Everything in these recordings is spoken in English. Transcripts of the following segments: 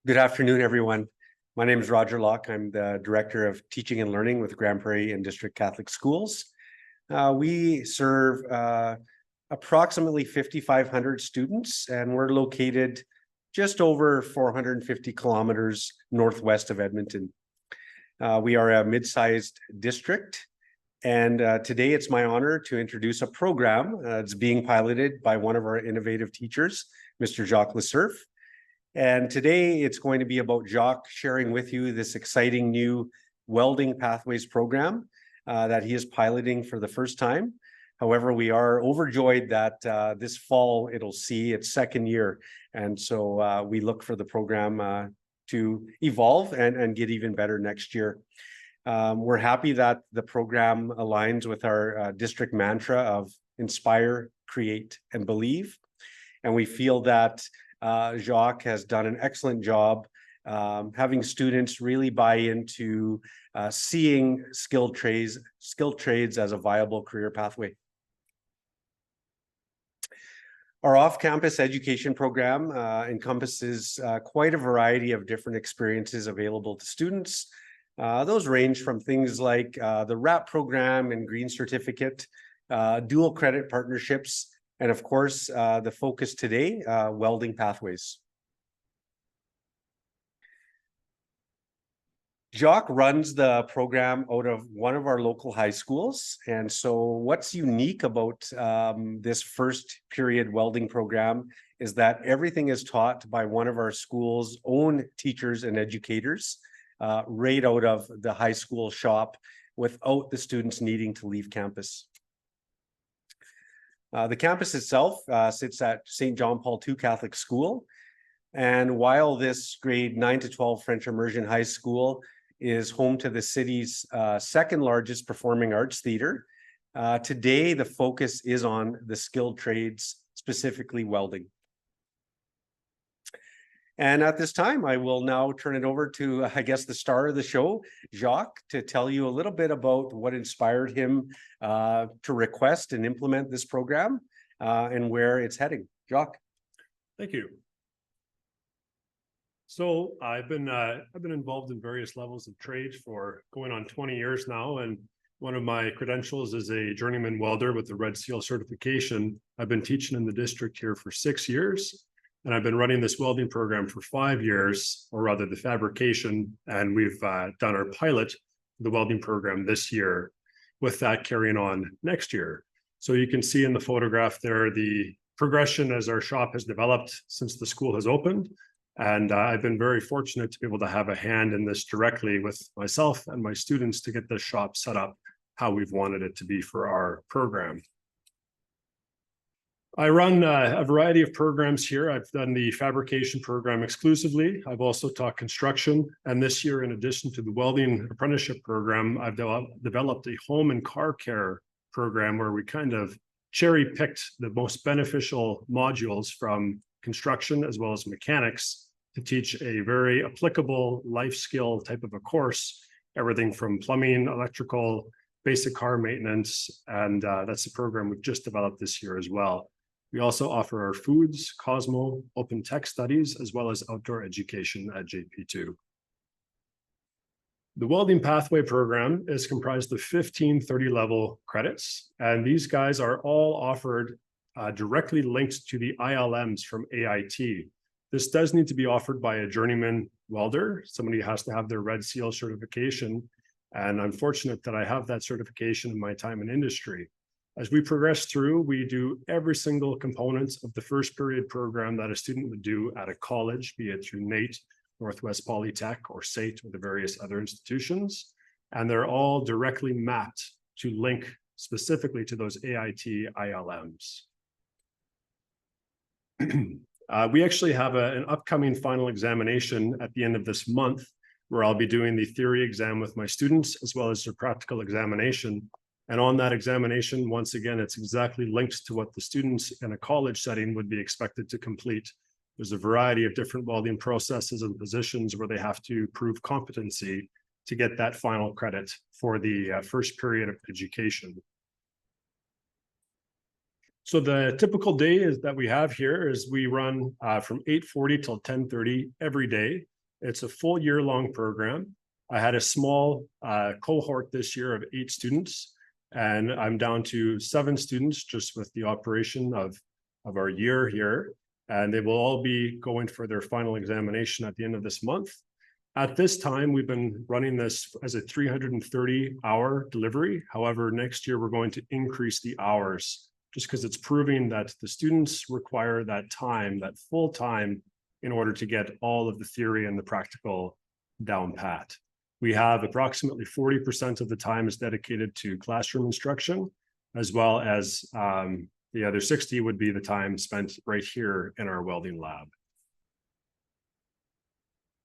Good afternoon, everyone. My name is Roger Locke. I'm the Director of Teaching and Learning with Grand Prairie and District Catholic Schools. We serve approximately 5,500 students, and we're located just over 450 kilometers northwest of Edmonton. We are a mid-sized district, and today it's my honor to introduce a program that's being piloted by one of our innovative teachers, Mr. Jacques Lesurf. And today it's going to be about Jacques sharing with you this exciting new welding pathways program that he is piloting for the first time. However, we are overjoyed that this fall it'll see its second year. And so we look for the program to evolve and get even better next year. We're happy that the program aligns with our district mantra of inspire, create, and believe. And we feel that Jacques has done an excellent job having students really buy into seeing skilled trades as a viable career pathway. Our off-campus education program encompasses quite a variety of different experiences available to students. Those range from things like the RAP program and Green Certificate, dual credit partnerships, and of course, the focus today, welding pathways. Jacques runs the program out of one of our local high schools. And so what's unique about this first period welding program is that everything is taught by one of our school's own teachers and educators right out of the high school shop without the students needing to leave campus. The campus itself sits at St. John Paul II Catholic School. And while this grade 9 to 12 French Immersion High School is home to the city's second largest performing arts theater, today the focus is on the skilled trades, specifically welding. And at this time, I will now turn it over to, I guess, the star of the show, Jacques, to tell you a little bit about what inspired him to request and implement this program and where it's heading. Jacques. Thank you. So I've been involved in various levels of trade for going on 20 years now, and one of my credentials is a journeyman welder with the Red Seal certification. I've been teaching in the district here for 6 years. And I've been running this welding program for 5 years, or rather the fabrication, and we've done our pilot, the welding program this year, with that carrying on next year. So you can see in the photograph there the progression as our shop has developed since the school has opened. And I've been very fortunate to be able to have a hand in this directly with myself and my students to get this shop set up how we've wanted it to be for our program. I run a variety of programs here. I've done the fabrication program exclusively. I've also taught construction. And this year, in addition to the welding apprenticeship program, I've developed a home and car care program where we kind of cherry picked the most beneficial modules from construction as well as mechanics to teach a very applicable life skill type of a course, everything from plumbing, electrical, basic car maintenance. And that's a program we've just developed this year as well. We also offer our foods, Cosmo, open tech studies, as well as outdoor education at JP2. The welding pathway program is comprised of 15 30-level credits, and these guys are all offered directly linked to the ILMs from AIT. This does need to be offered by a journeyman welder. Somebody has to have their Red Seal certification, and I'm fortunate that I have that certification in my time in industry. As we progress through, we do every single component of the first period program that a student would do at a college, be it through NAIT, Northwest Polytech, or SAIT, or the various other institutions. And they're all directly mapped to link specifically to those AIT ILMs. We actually have an upcoming final examination at the end of this month, where I'll be doing the theory exam with my students, as well as their practical examination. And on that examination, once again, it's exactly linked to what the students in a college setting would be expected to complete. There's a variety of different welding processes and positions where they have to prove competency to get that final credit for the first period of education. So the typical day is that we have here is we run from 8:40 till 10:30 every day. It's a full year-long program. I had a small cohort this year of 8 students, and I'm down to 7 students just with the operation of our year here. And they will all be going for their final examination at the end of this month. At this time, we've been running this as a 330-hour delivery. However, next year, we're going to increase the hours just because it's proving that the students require that time, that full time, in order to get all of the theory and the practical down pat. We have approximately 40% of the time is dedicated to classroom instruction, as well as the other 60 would be the time spent right here in our welding lab.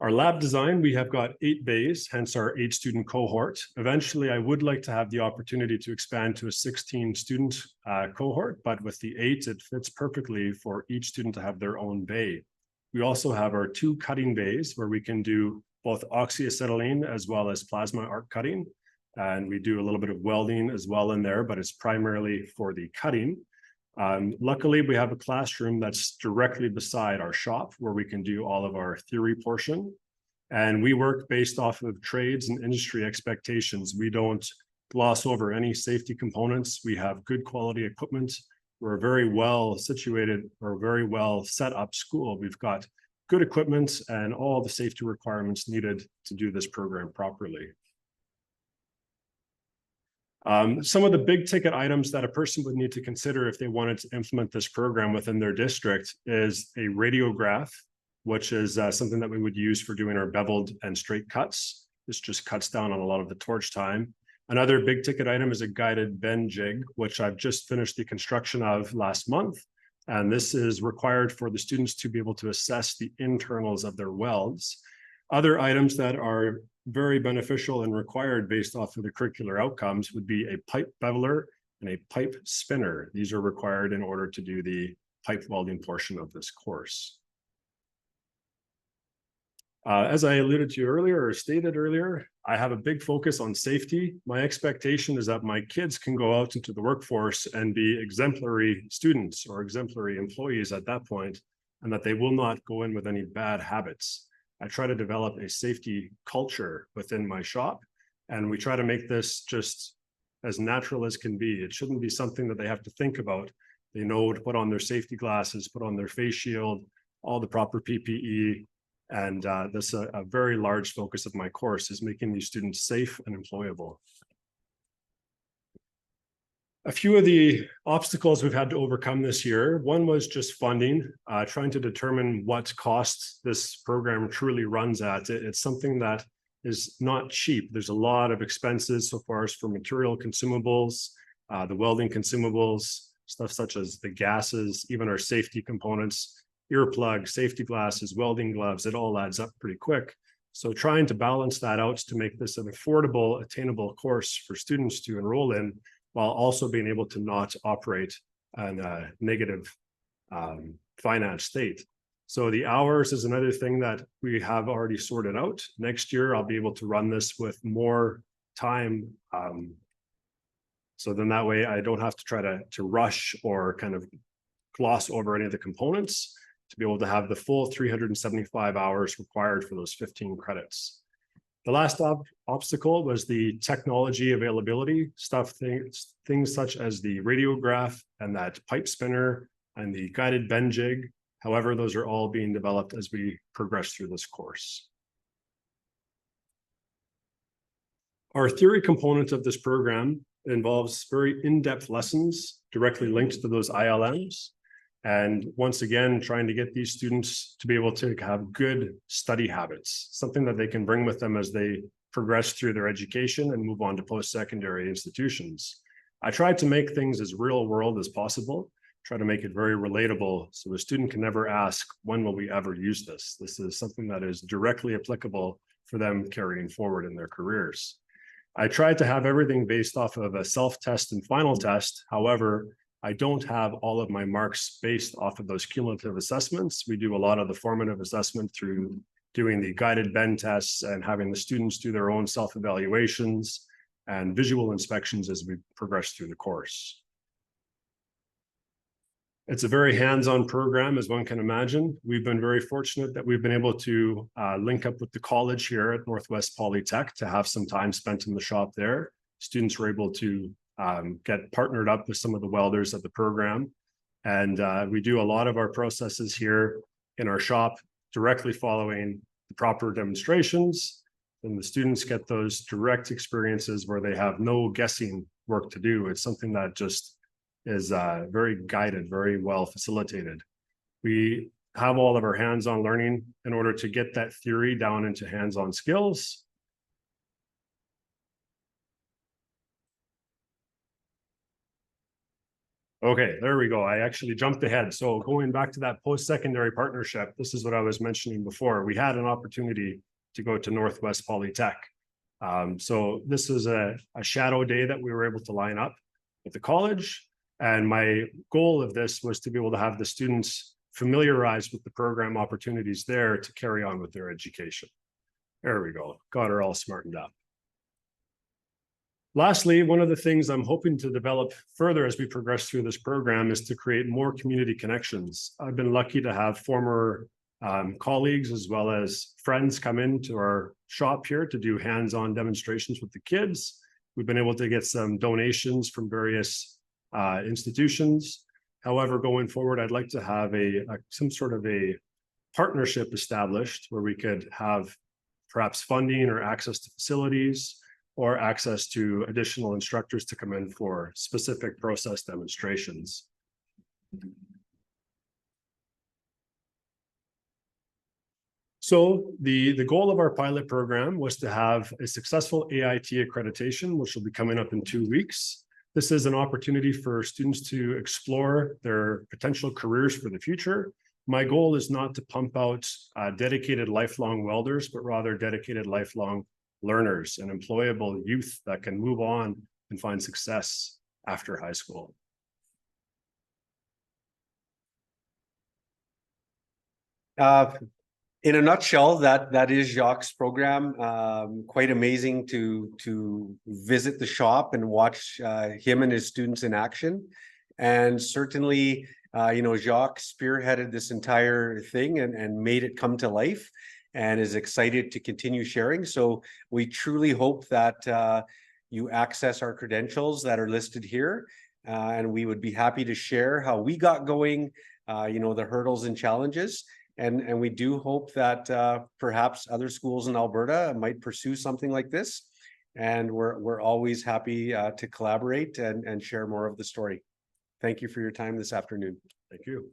Our lab design, we have got 8 bays, hence our 8-student cohort. Eventually, I would like to have the opportunity to expand to a 16-student cohort, but with the 8, it fits perfectly for each student to have their own bay. We also have our 2 cutting bays where we can do both oxyacetylene as well as plasma arc cutting. And we do a little bit of welding as well in there, but it's primarily for the cutting. Luckily, we have a classroom that's directly beside our shop where we can do all of our theory portion. And we work based off of trades and industry expectations. We don't gloss over any safety components. We have good quality equipment. We're a very well situated or very well set up school. We've got good equipment and all the safety requirements needed to do this program properly. Some of the big ticket items that a person would need to consider if they wanted to implement this program within their district is a radiograph, which is something that we would use for doing our beveled and straight cuts. This just cuts down on a lot of the torch time. Another big ticket item is a guided bend jig, which I've just finished the construction of last month. And this is required for the students to be able to assess the internals of their welds. Other items that are very beneficial and required based off of the curricular outcomes would be a pipe beveler and a pipe spinner. These are required in order to do the pipe welding portion of this course. As I alluded to earlier or stated earlier, I have a big focus on safety. My expectation is that my kids can go out into the workforce and be exemplary students or exemplary employees at that point, and that they will not go in with any bad habits. I try to develop a safety culture within my shop, and we try to make this just as natural as can be. It shouldn't be something that they have to think about. They know to put on their safety glasses, put on their face shield, all the proper PPE. And that's a very large focus of my course, is making these students safe and employable. A few of the obstacles we've had to overcome this year, one was just funding, trying to determine what costs this program truly runs at. It's something that is not cheap. There's a lot of expenses so far as for material consumables, the welding consumables, stuff such as the gases, even our safety components, earplugs, safety glasses, welding gloves, it all adds up pretty quick. So trying to balance that out to make this an affordable, attainable course for students to enroll in, while also being able to not operate in a negative finance state. So the hours is another thing that we have already sorted out. Next year, I'll be able to run this with more time. So then that way I don't have to try to rush or kind of gloss over any of the components to be able to have the full 375 hours required for those 15 credits. The last obstacle was the technology availability stuff, things such as the radiograph and that pipe spinner and the guided bend jig. However, those are all being developed as we progress through this course. Our theory component of this program involves very in-depth lessons directly linked to those ILMs. And once again, trying to get these students to be able to have good study habits, something that they can bring with them as they progress through their education and move on to post-secondary institutions. I tried to make things as real world as possible, try to make it very relatable so the student can never ask, when will we ever use this? This is something that is directly applicable for them carrying forward in their careers. I tried to have everything based off of a self-test and final test. However, I don't have all of my marks based off of those cumulative assessments. We do a lot of the formative assessment through doing the guided bend tests and having the students do their own self-evaluations and visual inspections as we progress through the course. It's a very hands-on program, as one can imagine. We've been very fortunate that we've been able to link up with the college here at Northwest Polytech to have some time spent in the shop there. Students were able to get partnered up with some of the welders at the program. And we do a lot of our processes here in our shop directly following the proper demonstrations. And the students get those direct experiences where they have no guessing work to do. It's something that just is very guided, very well facilitated. We have all of our hands-on learning in order to get that theory down into hands-on skills. Okay, there we go. I actually jumped ahead. So going back to that post-secondary partnership, this is what I was mentioning before. We had an opportunity to go to Northwest Polytech. So this is a shadow day that we were able to line up with the college. And my goal of this was to be able to have the students familiarized with the program opportunities there to carry on with their education. There we go. Got her all smartened up. Lastly, one of the things I'm hoping to develop further as we progress through this program is to create more community connections. I've been lucky to have former colleagues as well as friends come into our shop here to do hands-on demonstrations with the kids. We've been able to get some donations from various institutions. However, going forward, I'd like to have some sort of a partnership established where we could have perhaps funding or access to facilities or access to additional instructors to come in for specific process demonstrations. So the goal of our pilot program was to have a successful AIT accreditation, which will be coming up in 2 weeks. This is an opportunity for students to explore their potential careers for the future. My goal is not to pump out dedicated lifelong welders, but rather dedicated lifelong learners and employable youth that can move on and find success after high school. In a nutshell, that is Jacques' program. Quite amazing to visit the shop and watch him and his students in action. And certainly, Jacques spearheaded this entire thing and made it come to life and is excited to continue sharing. So we truly hope that you access our credentials that are listed here. And we would be happy to share how we got going, the hurdles and challenges. And we do hope that perhaps other schools in Alberta might pursue something like this. And we're always happy to collaborate and share more of the story. Thank you for your time this afternoon. Thank you.